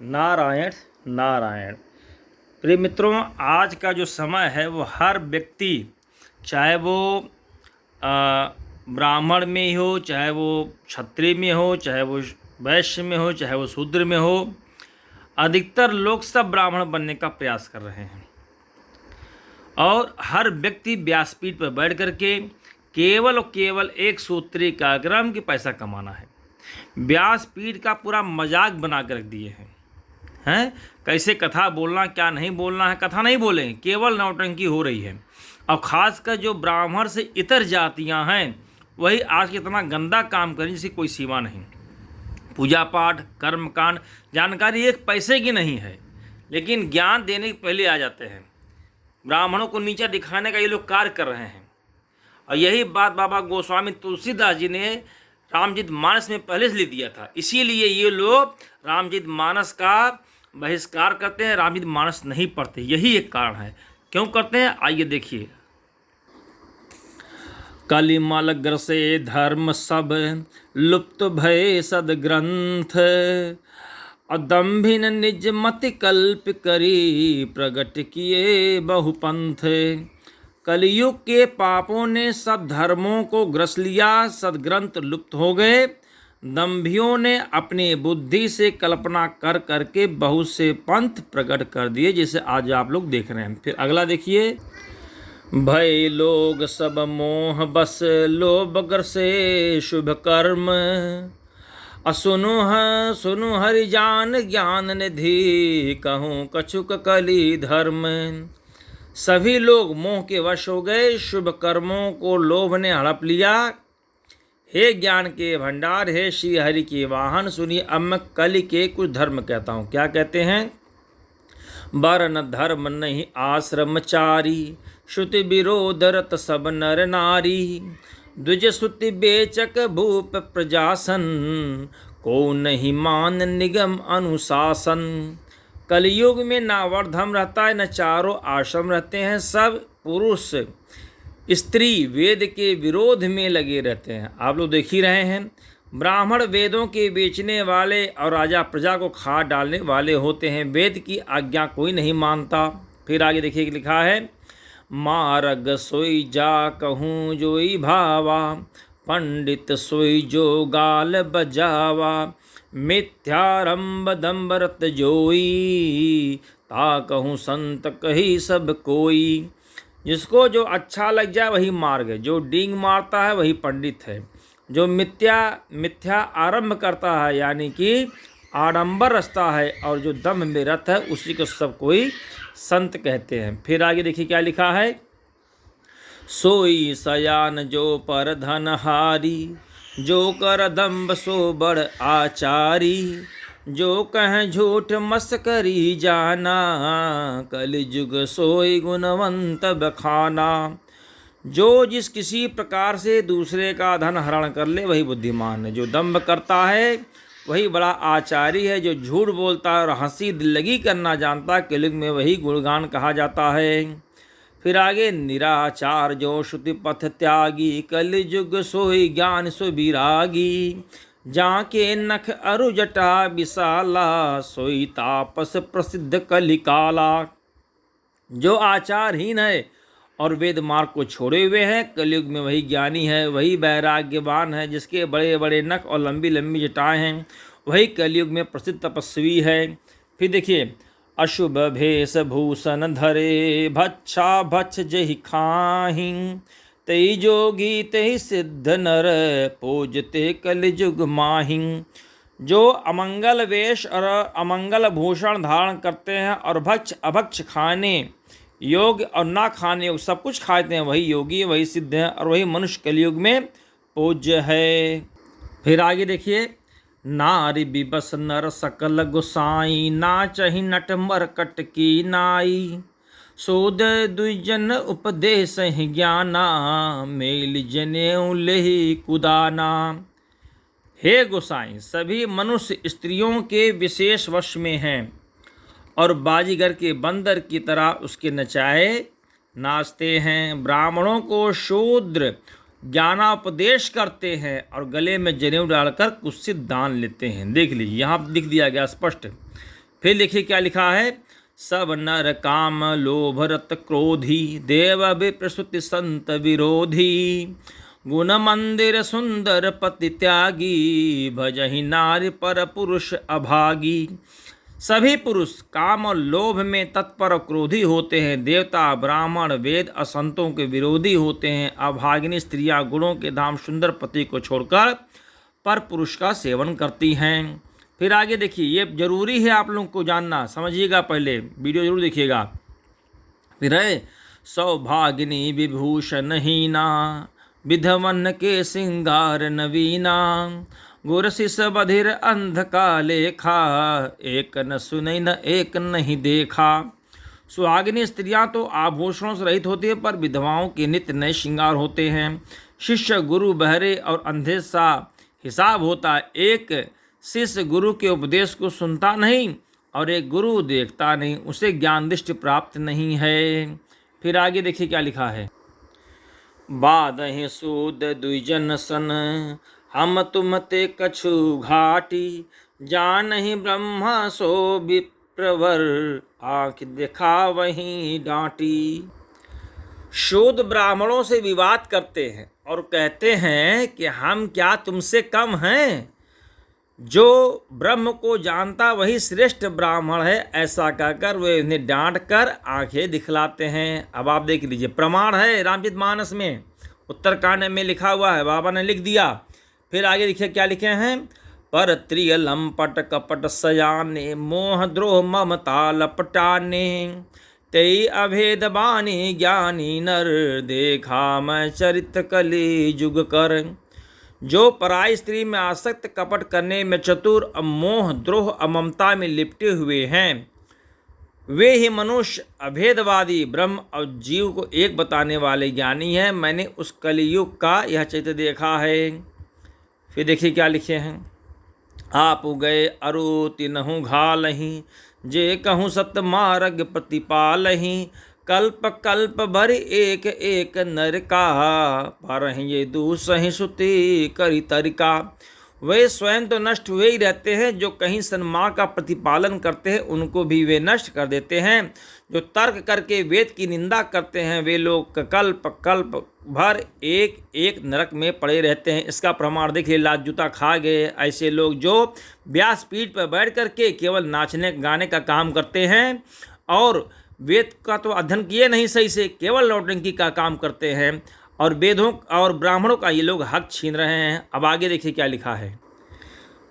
नारायण नारायण। प्रिय मित्रों, आज का जो समय है वो हर व्यक्ति, चाहे वो ब्राह्मण में हो, चाहे वो क्षत्रिय में हो, चाहे वो वैश्य में हो, चाहे वो शूद्र में हो, अधिकतर लोग सब ब्राह्मण बनने का प्रयास कर रहे हैं। और हर व्यक्ति व्यासपीठ पर बैठ करके केवल और केवल एक सूत्री कार्यक्रम की पैसा कमाना है। व्यासपीठ का पूरा मजाक बना कर रख दिए हैं। कैसे कथा बोलना, क्या नहीं बोलना है, कथा नहीं बोलें, केवल नौटंकी हो रही है। और ख़ासकर जो ब्राह्मण से इतर जातियां हैं वही आज इतना गंदा काम करें जिसकी कोई सीमा नहीं। पूजा पाठ, कर्मकांड, जानकारी एक पैसे की नहीं है, लेकिन ज्ञान देने के पहले आ जाते हैं। ब्राह्मणों को नीचा दिखाने का ये लोग कार्य कर रहे हैं। और यही बात बाबा गोस्वामी तुलसीदास जी ने रामचरित मानस में पहले से लिख दिया था। इसीलिए ये लोग रामचरित मानस का बहिष्कार करते हैं, रामचरित मानस नहीं पढ़ते। यही एक कारण है। क्यों करते हैं, आइए देखिए। कलिमल ग्रसे धर्म सब लुप्त भय सदग्रंथ, अदम्भिन निज मति कल्प करी प्रगट किए बहुपंथ। कलयुग के पापों ने सब धर्मों को ग्रस लिया, सदग्रंथ लुप्त हो गए। दम्भियों ने अपनी बुद्धि से कल्पना कर करके बहुत से पंथ प्रकट कर दिए, जिसे आज आप लोग देख रहे हैं। फिर अगला देखिए। भय लोग सब मोह बस लोभ ग्रसे शुभ कर्म, सुनु हरि जान ज्ञान निधि, कहूँ कछुक कली धर्म। सभी लोग मोह के वश हो गए, शुभ कर्मों को लोभ ने हड़प लिया। हे ज्ञान के भंडार, हे श्री हरि के वाहन, सुनिए अब मैं कलि के कुछ धर्म कहता हूँ। क्या कहते हैं? वर्ण धर्म नहीं आश्रमचारी, श्रुति विरोध रत सब नर नारी। द्विज श्रुति बेचक भूप प्रजासन, को नहीं मान निगम अनुशासन। कलयुग में ना वर्धम रहता है, न चारों आश्रम रहते हैं। सब पुरुष स्त्री वेद के विरोध में लगे रहते हैं। आप लोग देख ही रहे हैं। ब्राह्मण वेदों के बेचने वाले और राजा प्रजा को खा डालने वाले होते हैं। वेद की आज्ञा कोई नहीं मानता। फिर आगे देखिए कि लिखा है, मारग सोई जा कहूँ जोई भावा, पंडित सोई जो गाल बजावा। मिथ्यारंभ दम्बरत जोई, ता कहूँ संत कही सब कोई। जिसको जो अच्छा लग जाए वही मार्ग है, जो डींग मारता है वही पंडित है। जो मिथ्या आरंभ करता है यानी कि आडंबर रचता है, और जो दम में रत है उसी को सब कोई संत कहते हैं। फिर आगे देखिए क्या लिखा है। सोई सयान जो पर धनहारी, जो कर दम्ब सो बड़ आचारी। जो कह झूठ मस्करी जाना, कलिजुग सोई गुणवंत बखाना। जो जिस किसी प्रकार से दूसरे का धन हरण कर ले वही बुद्धिमान है। जो दंभ करता है वही बड़ा आचारी है। जो झूठ बोलता है और हंसी दिल्लगी करना जानता है, कलयुग में वही गुणगान कहा जाता है। फिर आगे, निराचार जो श्रुति पथ त्यागी, कलिजुग सोई ज्ञान सो विरागी। जाके नख अरु जटा विशाला, सोई तापस प्रसिद्ध कलिकाला। जो आचारहीन है और वेद मार्ग को छोड़े हुए हैं, कलयुग में वही ज्ञानी है, वही वैराग्यवान है। जिसके बड़े बड़े नख और लंबी लंबी जटाएं हैं वही कलयुग में प्रसिद्ध तपस्वी है। फिर देखिए, अशुभ भेष भूषण धरे, भच्छा भक्ष जहि खाहि। तई जोगी तई सिद्ध नर, पूजते कलिजुग माहि। जो अमंगल वेश और अमंगल भूषण धारण करते हैं और भक्ष अभक्ष खाने योग्य और ना खाने योग्य सब कुछ खाते हैं, वही योगी, वही सिद्ध है, और वही मनुष्य कलयुग में पूज्य है। फिर आगे देखिए, नारी बिबस नर सकल गुसाई, नाचहि नट मरकट की नाई। सोद द्विजन उपदेश ही ज्ञाना, मेल जनेऊ लेहि कुदाना। हे गोसाई, सभी मनुष्य स्त्रियों के विशेष वश में हैं और बाजीगर के बंदर की तरह उसके नचाए नाचते हैं। ब्राह्मणों को शूद्र ज्ञानोपदेश करते हैं और गले में जनेऊ डालकर कुत्सित दान लेते हैं। देख लीजिए, यहाँ लिख दिया गया स्पष्ट फिर देखिए क्या लिखा है, सब नर काम लोभ रत क्रोधी, देव विप्र स्तुति संत विरोधी, गुण मंदिर सुंदर पति त्यागी, भजहि नारी पर पुरुष अभागी। सभी पुरुष काम और लोभ में तत्पर और क्रोधी होते हैं, देवता ब्राह्मण वेद असंतों के विरोधी होते हैं, अभागिनी स्त्रियां गुणों के धाम सुंदर पति को छोड़कर पर पुरुष का सेवन करती हैं। फिर आगे देखिए, ये जरूरी है आप लोगों को जानना, समझिएगा, पहले वीडियो जरूर देखिएगा। फिर है, सौभागिनी विभूषण हीना, विधवन के सिंगार नवीना, गुरशिष बधिर अंध का लेखा, एक न सुनै न एक नहीं देखा। सुहागिनी स्त्रियां तो आभूषणों से रहित होती है, पर विधवाओं के नित्य नए श्रृंगार होते हैं। शिष्य गुरु बहरे और अंधे सा हिसाब होता है, एक शिष्य गुरु के उपदेश को सुनता नहीं और एक गुरु देखता नहीं, उसे ज्ञान दृष्टि प्राप्त नहीं है। फिर आगे देखिए क्या लिखा है, बादहि सूद द्विजन सन, हम तुम ते कछु घाटी, जानहि ब्रह्मा सो विप्रवर, आँख दिखा वहीं डांटी। शूद्र ब्राह्मणों से विवाद करते हैं और कहते हैं कि हम क्या तुमसे कम हैं, जो ब्रह्म को जानता वही श्रेष्ठ ब्राह्मण है। ऐसा कहकर वे उन्हें डांट कर आंखें दिखलाते हैं। अब आप देख लीजिए, प्रमाण है रामचरितमानस में, उत्तरकांड में लिखा हुआ है, बाबा ने लिख दिया। फिर आगे देखिए क्या लिखे हैं, पर त्रिय लंपट कपट सयाने, मोह द्रोह ममता लपटाने, तेई अभेद बानी ज्ञानी नर, देखा मैं चरित्र कली जुग कर। जो पराई स्त्री में आसक्त, कपट करने में चतुर, मोह द्रोह अममता में लिपटे हुए हैं, वे ही मनुष्य अभेदवादी ब्रह्म और जीव को एक बताने वाले ज्ञानी हैं। मैंने उस कलियुग का यह चरित्र देखा है। फिर देखिए क्या लिखे हैं, आप गए अरु तिनहु घालहीं, जे कहूँ सत मार्ग प्रतिपालहीं, कल्प कल्प भर एक एक नर का, पर ये दूसहि सुति करी तरिका। वे स्वयं तो नष्ट हुए ही रहते हैं, जो कहीं सन्मार्ग का प्रतिपालन करते हैं उनको भी वे नष्ट कर देते हैं। जो तर्क करके वेद की निंदा करते हैं वे लोग कल्प कल्प भर एक एक नरक में पड़े रहते हैं। इसका प्रमाण देखिए, लात जूता खा गए ऐसे लोग जो व्यासपीठ पर बैठ करके केवल नाचने गाने का काम करते हैं और वेद का तो अध्ययन किए नहीं सही से, केवल नौटंकी का काम करते हैं और वेदों और ब्राह्मणों का ये लोग हक छीन रहे हैं। अब आगे देखिए क्या लिखा है,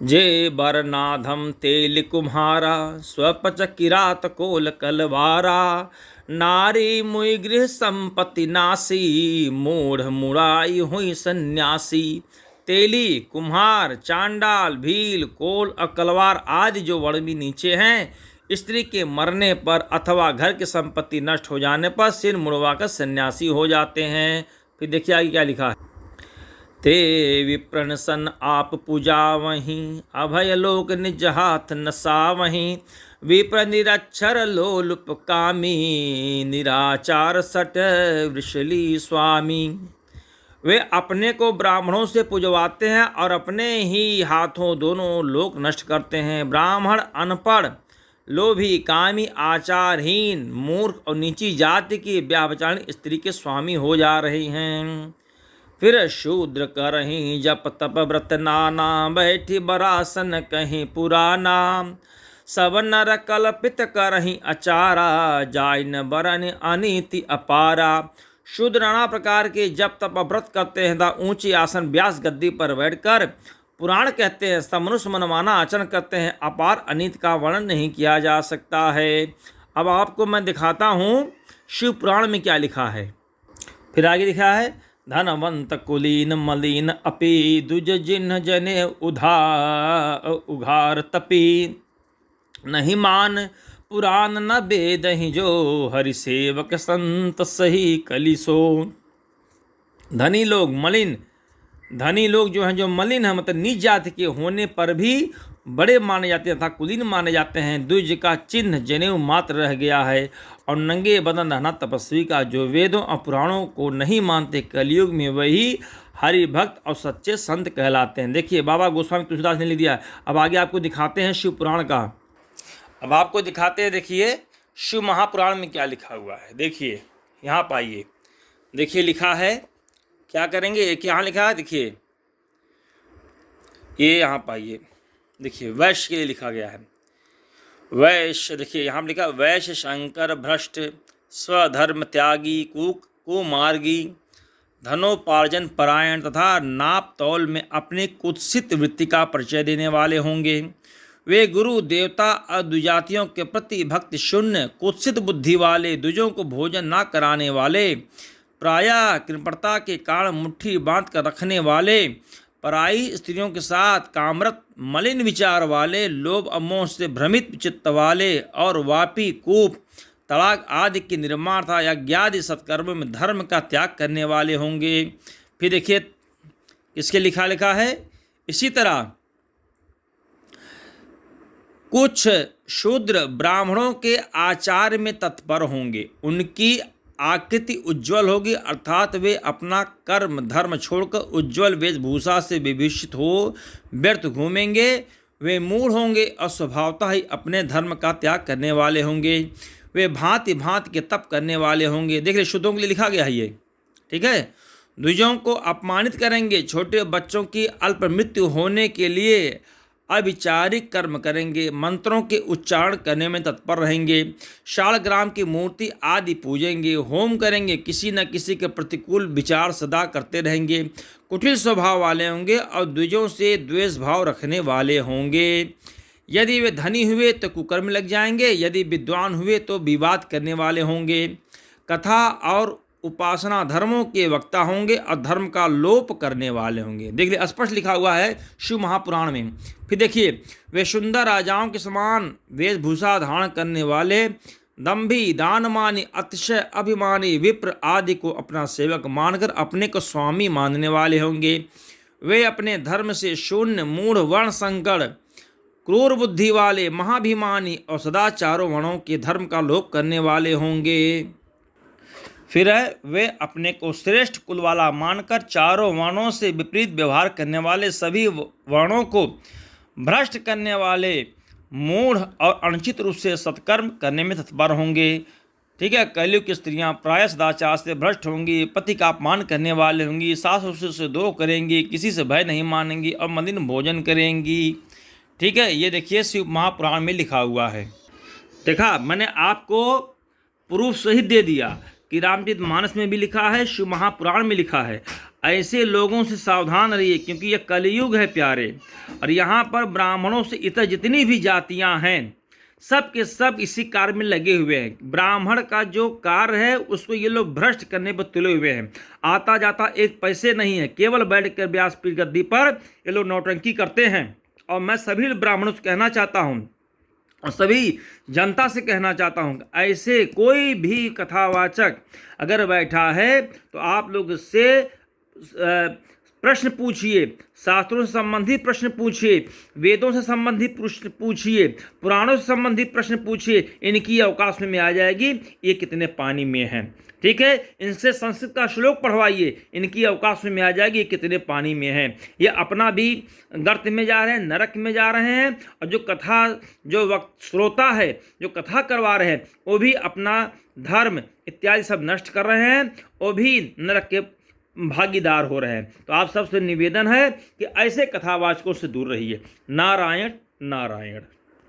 जे बरनाधम तेल कुम्हारा, स्वपच किरात कोल कलवारा, नारी मुई गृह संपत्ति नासी, मूढ़ मुड़ाई हुई सन्यासी। तेली, कुम्हार, चांडाल, भील, कोल और कलवार आदि जो वर्ण भी नीचे हैं, स्त्री के मरने पर अथवा घर की संपत्ति नष्ट हो जाने पर सिर मुड़वाकर सन्यासी हो जाते हैं। फिर देखिए आगे क्या लिखा है, ते विप्रण सन आप पूजा वहीं, अभय लोक निज हाथ नसा वहीं, विप्र निरक्षर लोलुप कामी, निराचार सट वृषली स्वामी। वे अपने को ब्राह्मणों से पुजवाते हैं और अपने ही हाथों दोनों लोक नष्ट करते हैं। ब्राह्मण अनपढ़, लोभी, कामी, आचारहीन, मूर्ख और नीची जाति की व्याभिचारिणी स्त्री के स्वामी हो जा रही हैं। फिर शूद्र करहीं जप तप व्रत नाना, बैठी बरासन कहीं पुराना, सब नर कल्पित करहीं अचारा, जाय न बरन अनीति अपारा। शूद्र नाना प्रकार के जप तप व्रत करते हैं तथा ऊंची आसन व्यास गद्दी पर बैठकर पुराण कहते हैं, सब मनुष्य मनमाना आचरण करते हैं, अपार अनीत का वर्णन नहीं किया जा सकता है। अब आपको मैं दिखाता हूँ शिव पुराण में क्या लिखा है। फिर आगे लिखा है, धनवंत कुलीन मलिन अपि, दुज जिन्ह जने उघार तपी, नहीं मान पुराण न बेदहि, जो हरि सेवक संत सही कलिसो। धनी लोग जो हैं, जो मलिन हैं, मतलब नीच जाति के होने पर भी बड़े माने जाते हैं तथा कुलीन माने जाते हैं। द्विज का चिन्ह जनेऊ मात्र रह गया है और नंगे बदन रहना तपस्वी का। जो वेदों और पुराणों को नहीं मानते, कलयुग में वही हरि भक्त और सच्चे संत कहलाते हैं। देखिए बाबा गोस्वामी तुलसीदास ने लिख दिया। अब आगे आपको दिखाते हैं शिव पुराण का। अब आपको दिखाते हैं, देखिए शिव महापुराण में क्या लिखा हुआ है। देखिए यहाँ पाइए, देखिए लिखा है, क्या करेंगे, एक यहाँ लिखा है, देखिए ये यहाँ पाइए, देखिए वैश्य के लिए लिखा गया है। वैश्य, देखिए यहाँ लिखा, वैश्य शंकर भ्रष्ट स्वधर्म त्यागी कुमार्गी धनोपार्जन परायण तथा नाप तौल में अपनी कुत्सित वृत्ति का परिचय देने वाले होंगे। वे गुरु देवता और द्विजातियों के प्रति भक्ति शून्य कुत्सित बुद्धि वाले, द्विजों को भोजन न कराने वाले, प्रायः कृपणता के कारण मुट्ठी बांध कर रखने वाले, पराई स्त्रियों के साथ कामरत मलिन विचार वाले, लोभ और मोह से भ्रमित चित्त वाले और वापी कूप तड़ाक आदि के निर्माण तथा यज्ञादि सत्कर्मों में धर्म का त्याग करने वाले होंगे। फिर देखिए इसके लिखा है, इसी तरह कुछ शूद्र ब्राह्मणों के आचार में तत्पर होंगे, उनकी आकृति उज्ज्वल होगी, अर्थात वे अपना कर्म धर्म छोड़कर उज्ज्वल वेशभूषा से विभूषित हो व्यर्थ घूमेंगे। वे मूढ़ होंगे और स्वभावतः ही अपने धर्म का त्याग करने वाले होंगे। वे भांति भांति के तप करने वाले होंगे। देख रहे, शुद्धों के लिए लिखा गया है ये, ठीक है। द्विजों को अपमानित करेंगे, छोटे बच्चों की अल्प मृत्यु होने के लिए अविचारिक कर्म करेंगे, मंत्रों के उच्चारण करने में तत्पर रहेंगे, शालग्राम की मूर्ति आदि पूजेंगे, होम करेंगे, किसी न किसी के प्रतिकूल विचार सदा करते रहेंगे, कुटिल स्वभाव वाले होंगे और द्विजों से द्वेष भाव रखने वाले होंगे। यदि वे धनी हुए तो कुकर्म लग जाएंगे, यदि विद्वान हुए तो विवाद करने वाले होंगे, कथा और उपासना धर्मों के वक्ता होंगे और धर्म का लोप करने वाले होंगे। देखिए स्पष्ट लिखा हुआ है शिव महापुराण में। फिर देखिए, वे सुंदर राजाओं के समान वेशभूषा धारण करने वाले, दंभी दानमानी अतिशय अभिमानी विप्र आदि को अपना सेवक मानकर अपने को स्वामी मानने वाले होंगे। वे अपने धर्म से शून्य मूढ़ वर्ण संकर क्रूर बुद्धि वाले महाभिमानी और सदाचारों वर्णों के धर्म का लोप करने वाले होंगे। फिर है, वे अपने को श्रेष्ठ कुल वाला मानकर चारों वर्णों से विपरीत व्यवहार करने वाले, सभी वर्णों को भ्रष्ट करने वाले, मूढ़ और अनुचित रूप से सत्कर्म करने में तत्पर होंगे। ठीक है। कलयुग की स्त्रियां प्रायः सदाचार से भ्रष्ट होंगी, पति का अपमान करने वाले होंगी, सास ससुर से द्रोह करेंगी, किसी से भय नहीं मानेंगी और मलिन भोजन करेंगी। ठीक है, ये देखिए शिव महापुराण में लिखा हुआ है। देखा, मैंने आपको प्रूफ सहित दे दिया कि रामचरितमानस में भी लिखा है, शिव महापुराण में लिखा है। ऐसे लोगों से सावधान रहिए, क्योंकि यह कलयुग है प्यारे। और यहाँ पर ब्राह्मणों से इतर जितनी भी जातियाँ हैं, सब के सब इसी कार्य में लगे हुए हैं। ब्राह्मण का जो कार्य है उसको ये लोग भ्रष्ट करने पर तुले हुए हैं। आता जाता एक पैसे नहीं है, केवल बैठ कर व्यासपीठ गद्दी पर ये लोग नौटंकी करते हैं। और मैं सभी ब्राह्मणों से कहना चाहता हूँ और सभी जनता से कहना चाहता हूँ, ऐसे कोई भी कथावाचक अगर बैठा है तो आप लोग से प्रश्न पूछिए, शास्त्रों से संबंधित प्रश्न पूछिए, वेदों से संबंधित प्रश्न पूछिए, पुराणों से संबंधित प्रश्न पूछिए। इनकी अवकाश में आ जाएगी ये कितने पानी में हैं। ठीक है, इनसे संस्कृत का श्लोक पढ़वाइए, इनकी अवकाश में आ जाएगी ये कितने पानी में हैं। ये अपना भी गर्त में जा रहे हैं, नरक में जा रहे हैं, और जो कथा जो वक्त श्रोता है, जो कथा करवा रहे हैं, वो भी अपना धर्म इत्यादि सब नष्ट कर रहे हैं, वो भी नरक के भागीदार हो रहे हैं। तो आप सबसे निवेदन है कि ऐसे कथावाचकों से दूर रहिए। नारायण नारायण।